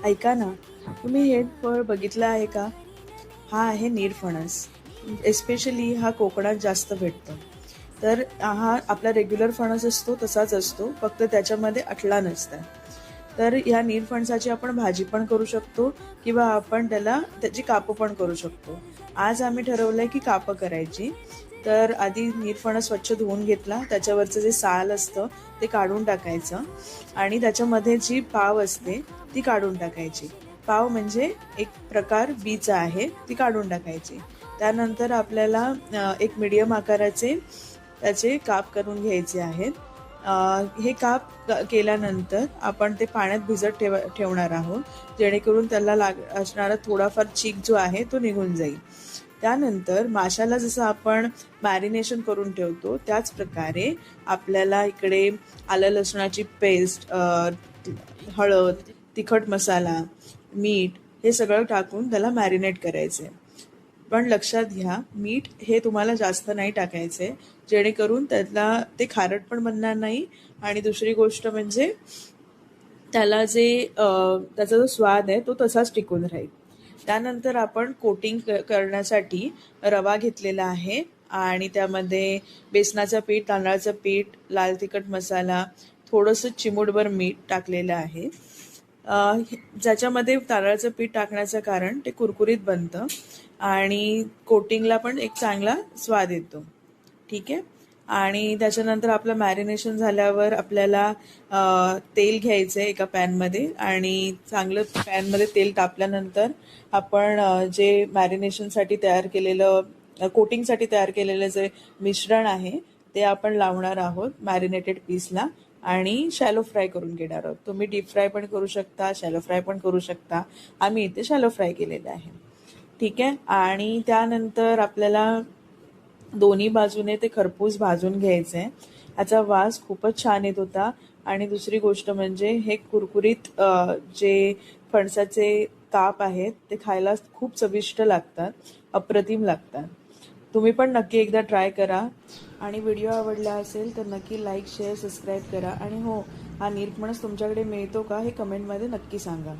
ऐका ना, तुम्ही हे फळ बघितलं आहे का? हा आहे नीरफणस. एस्पेशली हा कोकणात जास्त भेटतो. तर हा आपला रेग्युलर फणस असतो तसाच असतो, फक्त त्याच्यामध्ये अटला नसतं. तर ह्या नीरफणसाची आपण भाजी पण करू शकतो किंवा आपण त्याची कापं पण करू शकतो. आज आम्ही ठरवलंय की कापं करायची. तर आधी नीरफणस स्वच्छ धुवून घेतला, त्याच्यावरचं जे साल असतं ते काढून टाकायचं आणि त्याच्यामध्ये जी पाव असते ती काढून टाकायची. पाव म्हणजे एक प्रकार बीचा आहे, ती काढून टाकायची. त्यानंतर आपल्याला एक मीडियम आकाराचे त्याचे काप करून घ्यायचे आहेत. हे काप केल्यानंतर आपण ते पाण्यात भिजत ठेवणार आहोत, जेणेकरून त्याला असणारा थोडाफार चीक जो आहे तो निघून जाईल. त्यानंतर माशाला जसं आपण मॅरिनेशन करून ठेवतो त्याच प्रकारे आपल्याला इकडे आलं लसणाची पेस्ट, हळद, तिखट मसाला, मीठ हे सगळं टाकून त्याला मॅरिनेट करायचे. पण लक्षात घ्या, मीठ हे तुम्हाला जास्त नाही टाकायचे, जेणेकरून त्याला ते खारट पण बनणार नाही आणि दुसरी गोष्ट म्हणजे त्याचा जो स्वाद आहे तो तसाच टिकून राहील. त्यानंतर आपण कोटिंग करण्यासाठी रवा घेतलेला आहे आणि त्यामध्ये बेसनाचं पीठ, तांदळाचं पीठ, लाल तिखट मसाला, थोडंसं चिमूटभर मीठ टाकलेलं आहे. ज्याच्यामध्ये तांदळाचं पीठ टाकण्याचं कारण ते कुरकुरीत बनतं आणि कोटिंगला पण एक चांगला स्वाद येतो. ठीक आहे. आणि त्याच्यानंतर आपलं मॅरिनेशन झाल्यावर आपल्याला तेल घ्यायचं आहे एका पॅनमध्ये आणि चांगलं पॅनमध्ये तेल तापल्यानंतर आपण जे मॅरिनेशनसाठी तयार केलेलं, कोटिंगसाठी तयार केलेलं जे मिश्रण आहे ते आपण लावणार आहोत मॅरिनेटेड पीसला आणि शॅलो फ्राय करून घेणार आहोत. तुम्ही डीप फ्राय पण करू शकता, शॅलो फ्राय पण करू शकता. आम्ही इथे शॅलो फ्राय केलेलं आहे. ठीक आहे. आणि त्यानंतर आपल्याला दोन्ही बाजूने ते खरपूस भाजून घ्यायचे. याचा वास खूपच छान येत होता आणि दुसरी गोष्ट म्हणजे हे कुरकुरीत जे फणसाचे काप आहेत ते खायला खूप चविष्ट लागतात, अप्रतिम लागतात. तुम्ही पण नक्की एकदा ट्राय करा आणि व्हिडिओ आवडला असेल तर नक्की लाईक, शेअर, सबस्क्राईब करा आणि हो, हा नीरफणस तुमच्याकडे मिळतो का हे कमेंटमध्ये नक्की सांगा.